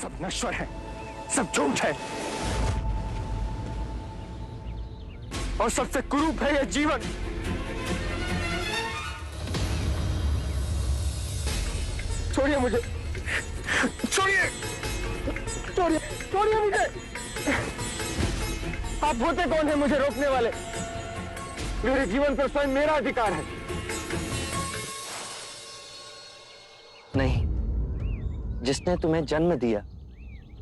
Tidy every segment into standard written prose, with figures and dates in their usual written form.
सब नश्वर है, सब झूठ है और सबसे कुरूप है यह जीवन। छोड़िए मुझे, छोड़िए, छोड़िए, छोड़िए मुझे। आप होते कौन है मुझे रोकने वाले? मेरे जीवन पर स्वयं मेरा अधिकार है। नहीं, जिसने तुम्हें जन्म दिया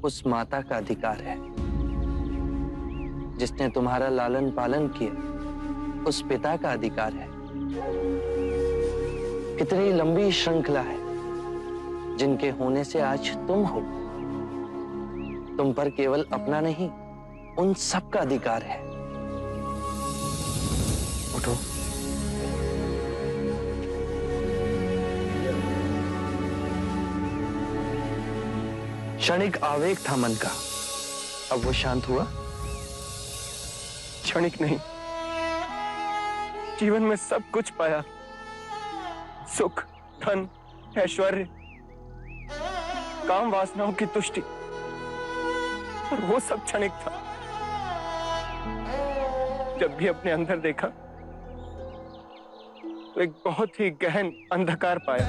उस माता का अधिकार है। जिसने तुम्हारा लालन पालन किया उस पिता का अधिकार है। कितनी लंबी श्रृंखला है जिनके होने से आज तुम हो। तुम पर केवल अपना नहीं, उन सब का अधिकार है। उठो। क्षणिक आवेग था मन का, अब वो शांत हुआ? क्षणिक नहीं, जीवन में सब कुछ पाया, सुख, धन, ऐश्वर्य, काम वासनाओं की तुष्टि, और वो सब क्षणिक था। जब भी अपने अंदर देखा तो एक बहुत ही गहन अंधकार पाया,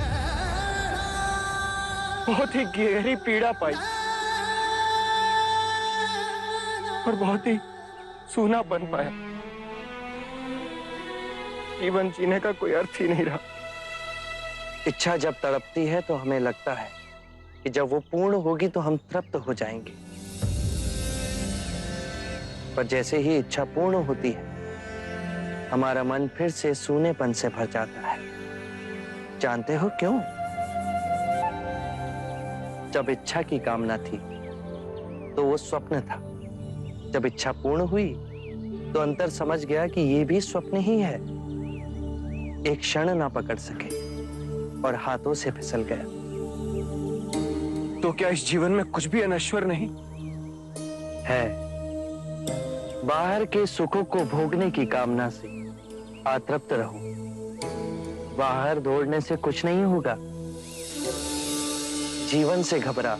बहुत ही गहरी पीड़ा पाई और बहुत ही सूनापन पाया। जीवन जीने का कोई अर्थ ही नहीं रहा। इच्छा जब तड़पती है तो हमें लगता है कि जब वो पूर्ण होगी तो हम तृप्त हो जाएंगे, पर जैसे ही इच्छा पूर्ण होती है हमारा मन फिर से सूनेपन से भर जाता है। जानते हो क्यों? जब इच्छा की कामना थी तो वो स्वप्न था। जब इच्छा पूर्ण हुई तो अंतर समझ गया कि ये भी स्वप्न ही है। एक क्षण ना पकड़ सके और हाथों से फिसल गया। तो क्या इस जीवन में कुछ भी अनश्वर नहीं है? बाहर के सुखों को भोगने की कामना से अतृप्त रहो। बाहर दौड़ने से कुछ नहीं होगा। जीवन से घबरा,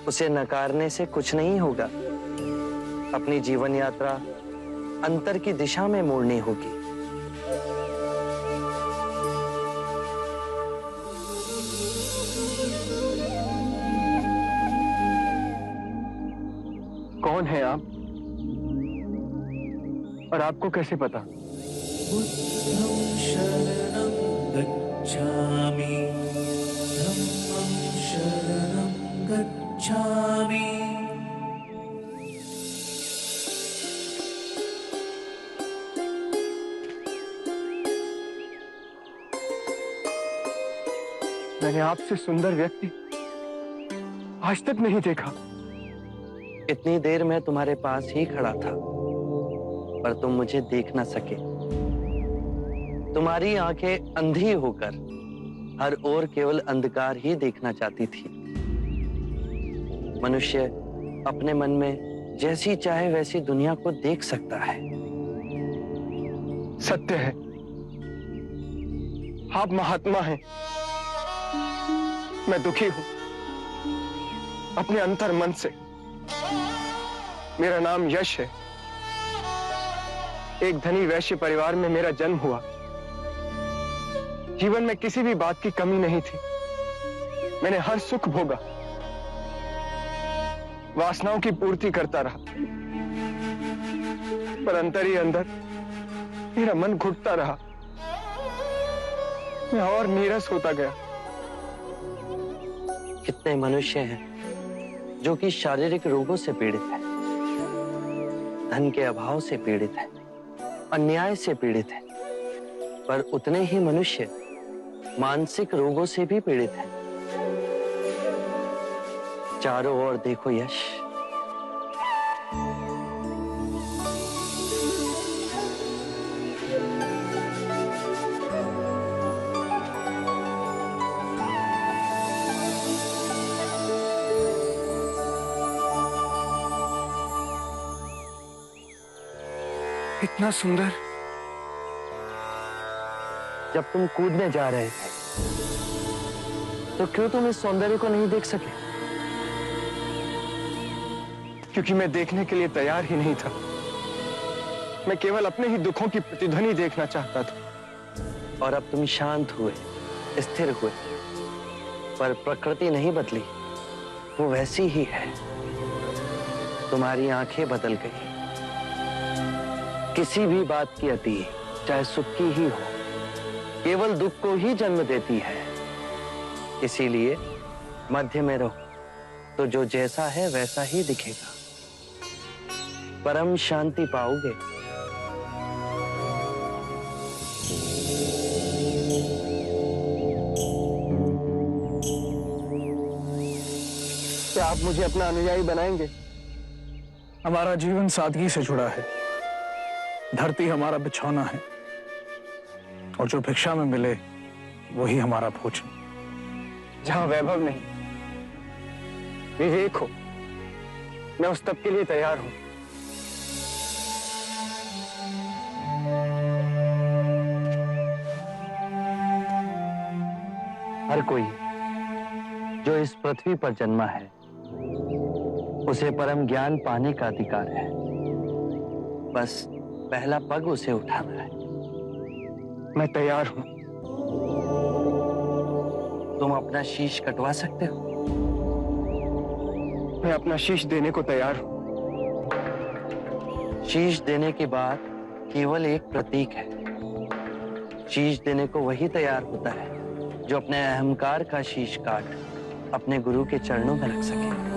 उसे नकारने से कुछ नहीं होगा। अपनी जीवन यात्रा अंतर की दिशा में मोड़नी होगी। कौन है आप और आपको कैसे पता? बुद्धं शरणं गच्छामि, धम्मं शरणं गच्छामि। मैंने आपसे सुंदर व्यक्ति आज तक नहीं देखा। इतनी देर मैं तुम्हारे पास ही खड़ा था पर तुम मुझे देख ना सके। तुम्हारी आंखें अंधी होकर हर ओर केवल अंधकार ही देखना चाहती थी। मनुष्य अपने मन में जैसी चाहे वैसी दुनिया को देख सकता है। सत्य है, आप महात्मा हैं। मैं दुखी हूं अपने अंतर मन से। मेरा नाम यश है। एक धनी वैश्य परिवार में मेरा जन्म हुआ। जीवन में किसी भी बात की कमी नहीं थी। मैंने हर सुख भोगा, वासनाओं की पूर्ति करता रहा, पर अंतर ही अंदर मेरा मन घुटता रहा। मैं और नीरस होता गया। कितने मनुष्य हैं जो कि शारीरिक रोगों से पीड़ित हैं, धन के अभाव से पीड़ित हैं, अन्याय से पीड़ित हैं, पर उतने ही मनुष्य मानसिक रोगों से भी पीड़ित हैं। चारों ओर देखो यश। इतना सुंदर। जब तुम कूदने जा रहे थे तो क्यों तुम इस सौंदर्य को नहीं देख सके? क्योंकि मैं देखने के लिए तैयार ही नहीं था। मैं केवल अपने ही दुखों की प्रतिध्वनि देखना चाहता था। और अब तुम शांत हुए, स्थिर हुए, पर प्रकृति नहीं बदली, वो वैसी ही है। तुम्हारी आंखें बदल गई। किसी भी बात की अति, चाहे सुख की ही हो, केवल दुख को ही जन्म देती है। इसीलिए मध्य में रहो, तो जो जैसा है वैसा ही दिखेगा। परम शांति पाओगे। क्या आप मुझे अपना अनुयायी बनाएंगे? हमारा जीवन सादगी से जुड़ा है। धरती हमारा बिछौना है और जो भिक्षा में मिले वही हमारा भोजन। जहां वैभव नहीं, विवेक हो, मैं उस तब के लिए तैयार हूं। हर कोई जो इस पृथ्वी पर जन्मा है, उसे परम ज्ञान पाने का अधिकार है। बस पहला पग उसे उठाना है। मैं तैयार हूं। तुम अपना शीश कटवा सकते हो। मैं अपना शीश देने को तैयार हूं। शीश देने की बात केवल एक प्रतीक है। शीश देने को वही तैयार होता है जो अपने अहंकार का शीश काट अपने गुरु के चरणों में रख सके।